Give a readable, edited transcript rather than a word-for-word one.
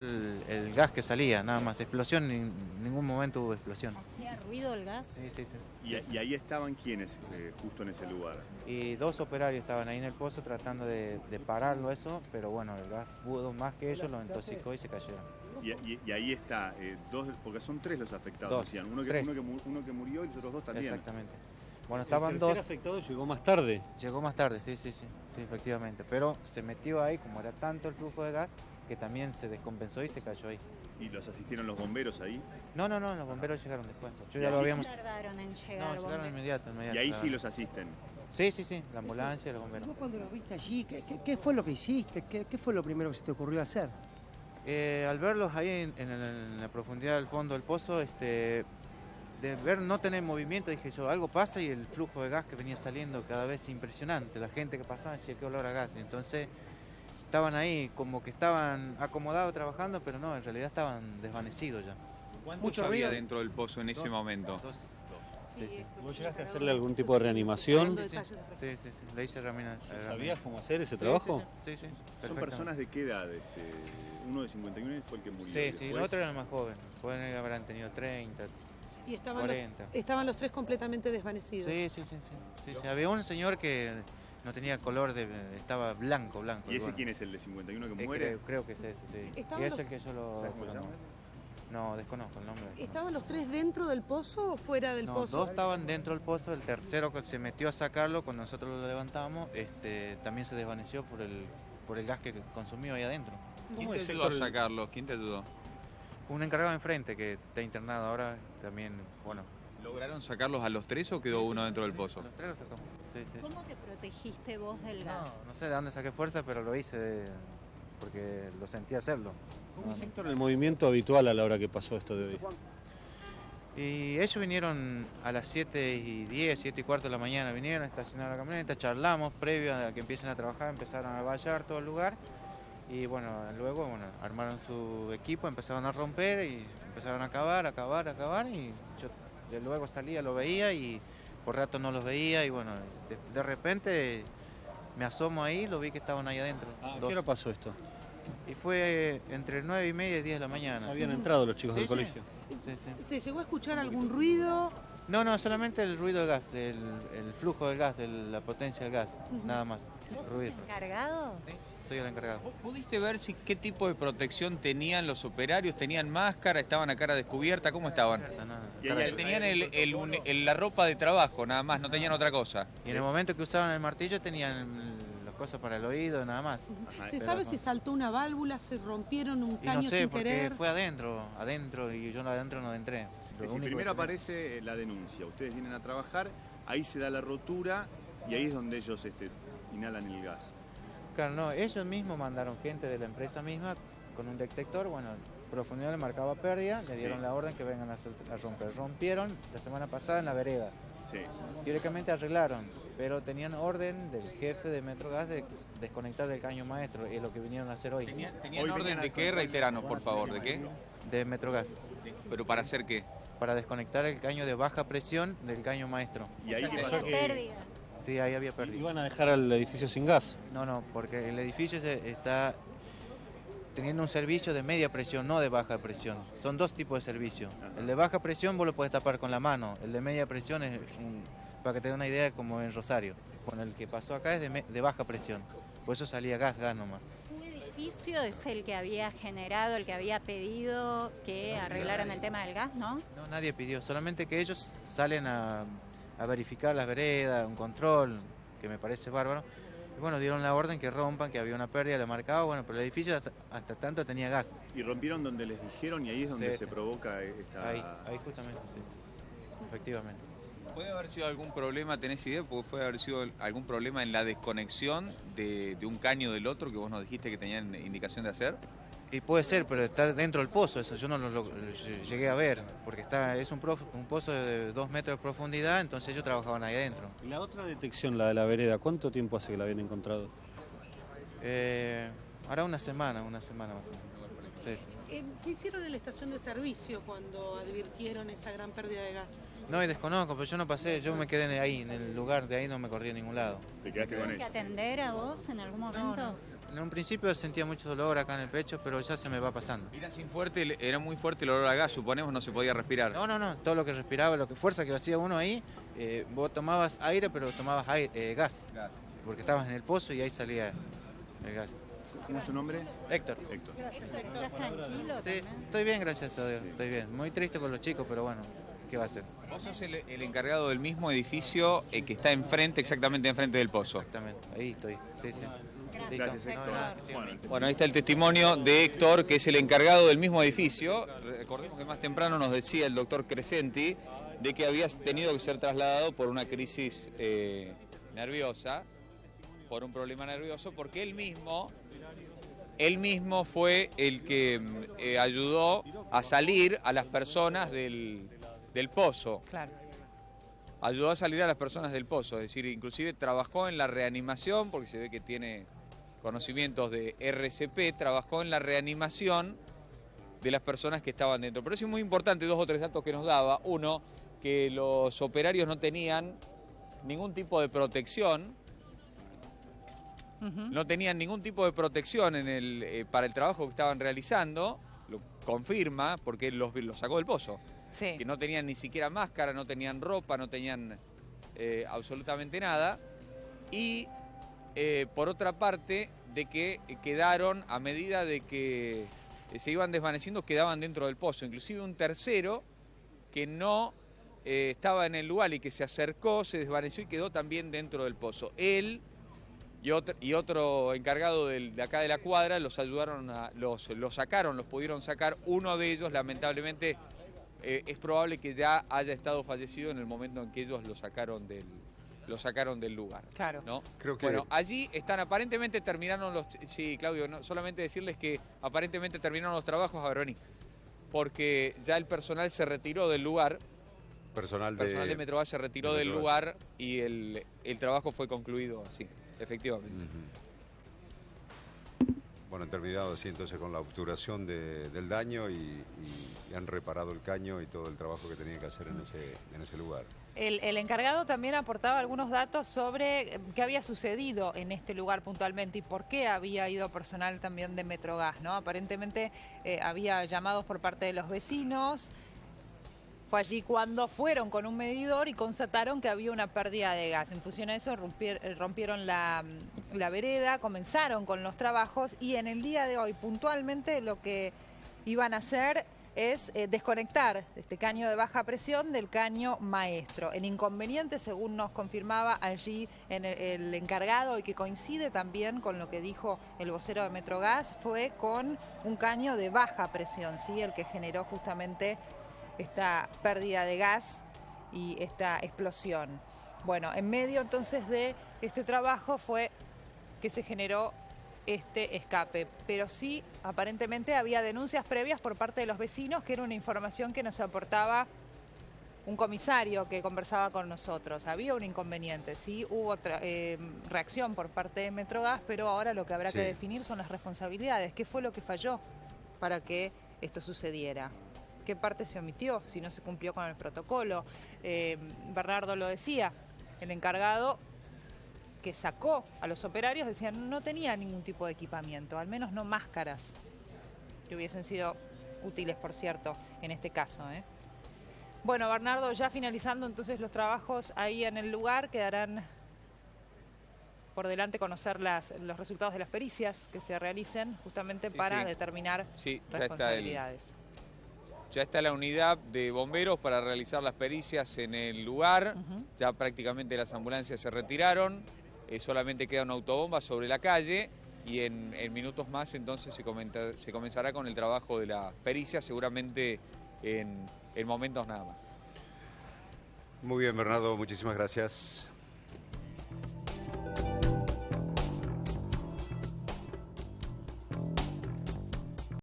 El gas que salía, nada más. Explosión, en ningún momento hubo explosión. ¿Hacía ruido el gas? Sí, sí, sí. Y ahí estaban quiénes justo en ese lugar. Y dos operarios estaban ahí en el pozo tratando de pararlo eso, pero bueno, el gas pudo más que ellos, lo intoxicó y se cayeron. Y ahí está, dos, porque son tres los afectados, Dos, decían. tres. Uno que murió y los otros dos también. Exactamente. Bueno, estaban El dos. tercer afectado llegó más tarde. Llegó más tarde, sí, sí, sí, sí, efectivamente. Pero se metió ahí, como era tanto el flujo de gas, que también se descompensó y se cayó ahí. ¿Y los asistieron los bomberos ahí? No, los bomberos llegaron después. Yo ¿Y ya lo así habíamos... Tardaron en No, llegar. llegaron bomberos. inmediato. Y ahí sí los asisten. Sí, sí, sí, la ambulancia y los bomberos. ¿Vos cuando los viste allí, qué fue lo que hiciste? ¿Qué fue lo primero que se te ocurrió hacer? Al verlos ahí en la profundidad del fondo del pozo, de ver no tener movimiento, dije yo, algo pasa, y el flujo de gas que venía saliendo cada vez impresionante. La gente que pasaba decía, qué olor a gas. Y entonces estaban ahí como que estaban acomodados trabajando, pero no, en realidad estaban desvanecidos ya. ¿Cuántos Mucho había ruido. dentro del pozo en ese momento? Dos. Sí, sí. ¿Vos llegaste a hacerle algún tipo de reanimación? Sí, sí, sí, le hice ¿Sabías cómo hacer ese Sí, trabajo? Sí, sí, sí, ¿Son perfectamente. personas de qué edad? Uno de 51 fue el que murió. Sí, y sí, después- los otros eran más jóvenes. Pueden habrán tenido 30, Y estaban 40. estaban los tres completamente desvanecidos. Sí, sí, sí, sí, sí. Había un señor que no tenía color, estaba blanco. ¿Y ese bueno, quién es el de 51 que muere? Creo que es ese, sí. Estaban Y es los- el que yo lo... ¿Sabes cómo se llama? No, desconozco el nombre. ¿Estaban los tres dentro del pozo o fuera del No, pozo? dos estaban dentro del pozo, el tercero que se metió a sacarlo, cuando nosotros lo levantamos, también se desvaneció por el gas que consumió ahí adentro. ¿Quién ¿Cómo te es, ayudó a Héctor? sacarlos? ¿Quién te ayudó? Un encargado enfrente que está internado ahora, también, bueno... ¿Lograron sacarlos a los tres o quedó uno dentro del pozo? Los tres los sacamos. Sí, sí. ¿Cómo te protegiste vos del gas? No sé de dónde saqué fuerza, pero lo hice porque lo sentí hacerlo. ¿Cómo es, Héctor, el movimiento habitual a la hora que pasó esto de hoy? Y ellos vinieron a las 7:10, 7:15 de la mañana, vinieron a estacionar la camioneta, charlamos previo a que empiecen a trabajar, empezaron a vallar todo el lugar y bueno, luego armaron su equipo, empezaron a romper y empezaron a cavar y yo de luego salía, lo veía y por rato no los veía y bueno, de repente me asomo ahí, lo vi que estaban ahí adentro. ¿A qué Dos. hora pasó esto? Y fue entre 9:30 y 10 de la mañana. ¿Ya habían entrado los chicos Sí, del sí. colegio? Sí, sí. ¿Se llegó a escuchar algún ruido? No, solamente el ruido del gas, el flujo del gas, la potencia del gas, nada más. ¿Vos sos Ruido. encargado? Sí, soy el encargado. ¿Vos pudiste ver qué tipo de protección tenían los operarios? ¿Tenían máscara? ¿Estaban a cara descubierta? ¿Cómo estaban? No, Y cara- ahí- Tenían la ropa de trabajo, nada más, no tenían otra cosa. y en el momento que usaban el martillo tenían las cosas para el oído, nada más. Ajá, ¿Se pero sabe no. si saltó una válvula, se rompieron un Y caño no sé, sin porque querer? fue adentro y yo adentro no entré. Lo Es decir, único primero que- aparece la denuncia, ustedes vienen a trabajar, ahí se da la rotura y ahí es donde ellos inhalan el gas. Claro, no, ellos mismos mandaron gente de la empresa misma con un detector, bueno, profundidad le marcaba pérdida, le dieron Sí. la orden que vengan a romper. Rompieron la semana pasada en la vereda. Sí. Teóricamente arreglaron, pero tenían orden del jefe de Metrogas de desconectar del caño maestro, es lo que vinieron a hacer hoy. ¿Tenían Hoy orden venían de a- qué? Reiteranos, por favor, ¿de qué? De Metrogas, ¿Pero para hacer qué? para desconectar el caño de baja presión del caño maestro. Y ahí O sea, qué que pasó. pasó que- pérdida. Sí, ahí había pérdida. ¿Iban a dejar al edificio sin gas? No, porque el edificio está teniendo un servicio de media presión, no de baja presión. Son dos tipos de servicio. El de baja presión vos lo podés tapar con la mano, el de media presión es, para que te dé una idea, como en Rosario. Con el que pasó acá es de baja presión, por eso salía gas nomás. ¿Tu edificio es el que había generado, el que había pedido que arreglaran el tema del gas, no? No, nadie pidió, solamente que ellos salen a verificar las veredas, un control, que me parece bárbaro. Y bueno, dieron la orden que rompan, que había una pérdida, le marcaba, bueno, pero el edificio hasta tanto tenía gas. Y rompieron donde les dijeron y ahí es donde Sí, se sí. provoca esta... Ahí justamente, sí, sí. Efectivamente. ¿Puede haber sido algún problema, tenés idea? ¿Puede haber sido algún problema en la desconexión de un caño del otro que vos nos dijiste que tenían indicación de hacer? Y puede ser, pero está dentro del pozo, eso yo no lo llegué a ver, porque es un pozo de 2 metros de profundidad, entonces ellos trabajaban ahí adentro. ¿Y la otra detección, la de la vereda, cuánto tiempo hace que la habían encontrado? Ahora una semana más o menos. Sí, sí. ¿Qué hicieron en la estación de servicio cuando advirtieron esa gran pérdida de gas? No, y desconozco, pero yo no pasé, yo me quedé ahí, en el lugar de ahí no me corrí a ningún lado. Te quedaste con ¿Tuvieron que ellos. atender a vos en algún momento? En un principio sentía mucho dolor acá en el pecho, pero ya se me va pasando. Era muy fuerte el olor a gas, suponemos, no se podía respirar. No, todo lo que respiraba, lo que fuerza que hacía uno ahí, vos tomabas aire, pero tomabas gas, Gas. porque estabas en el pozo y ahí salía el gas. ¿Cómo es tu nombre? Héctor. Héctor. ¿Estás tranquilo Sí, también? estoy bien, gracias a Dios, estoy bien. Muy triste por los chicos, pero bueno, ¿qué va a hacer? Vos sos el encargado del mismo edificio que está enfrente, exactamente enfrente del pozo. Exactamente, ahí estoy, sí. Gracias, Listo. Héctor. No, nada, que sigan Bueno, bien. Bueno, ahí está el testimonio de Héctor, que es el encargado del mismo edificio. Recordemos que más temprano nos decía el doctor Crescenti de que había tenido que ser trasladado por una crisis nerviosa, por un problema nervioso, porque él mismo fue el que ayudó a salir a las personas del pozo. Claro. Ayudó a salir a las personas del pozo, es decir, inclusive trabajó en la reanimación, porque se ve que tiene conocimientos de RCP, trabajó en la reanimación de las personas que estaban dentro. Pero es muy importante, 2 o 3 datos que nos daba. Uno, que los operarios no tenían ningún tipo de protección, no tenían ningún tipo de protección para el trabajo que estaban realizando, lo confirma porque él los sacó del pozo. Sí. Que no tenían ni siquiera máscara, no tenían ropa, no tenían absolutamente nada. Y por otra parte, de que quedaron, a medida de que se iban desvaneciendo, quedaban dentro del pozo. Inclusive un tercero que no estaba en el lugar y que se acercó, se desvaneció y quedó también dentro del pozo. Él y otro encargado de acá de la cuadra los ayudaron, los pudieron sacar. Uno de ellos, lamentablemente, es probable que ya haya estado fallecido en el momento en que ellos lo sacaron del lugar. Claro. ¿no? Creo que... Bueno, allí están, aparentemente terminaron los... Sí, Claudio, no, solamente decirles que aparentemente terminaron los trabajos, a ver, vení, porque ya el personal se retiró del lugar. Personal El personal de Metrogas se retiró del lugar y el trabajo fue concluido así, efectivamente. Bueno, han terminado así entonces con la obturación del daño y han reparado el caño y todo el trabajo que tenían que hacer en ese lugar. El encargado también aportaba algunos datos sobre qué había sucedido en este lugar puntualmente y por qué había ido personal también de Metrogas, ¿no? Aparentemente había llamados por parte de los vecinos. Fue allí cuando fueron con un medidor y constataron que había una pérdida de gas. En función a eso rompieron la vereda, comenzaron con los trabajos y en el día de hoy puntualmente lo que iban a hacer es desconectar este caño de baja presión del caño maestro. El inconveniente, según nos confirmaba allí el encargado y que coincide también con lo que dijo el vocero de Metrogas, fue con un caño de baja presión, ¿sí? El que generó justamente esta pérdida de gas y esta explosión. Bueno, en medio entonces de este trabajo fue que se generó este escape, pero sí, aparentemente había denuncias previas por parte de los vecinos, que era una información que nos aportaba un comisario que conversaba con nosotros. Había un inconveniente, sí, hubo reacción por parte de Metrogas, pero ahora lo que habrá que definir son las responsabilidades. ¿Qué fue lo que falló para que esto sucediera? ¿Qué parte se omitió si no se cumplió con el protocolo? Bernardo lo decía, el encargado que sacó a los operarios decía no tenía ningún tipo de equipamiento, al menos no máscaras, que hubiesen sido útiles, por cierto, en este caso. Bueno, Bernardo, ya finalizando entonces los trabajos ahí en el lugar, quedarán por delante conocer los resultados de las pericias que se realicen justamente para determinar responsabilidades. Ya está la unidad de bomberos para realizar las pericias en el lugar. Ya prácticamente las ambulancias se retiraron. Solamente queda una autobomba sobre la calle y en minutos más entonces se comenzará con el trabajo de la pericia, seguramente en momentos nada más. Muy bien, Bernardo, muchísimas gracias.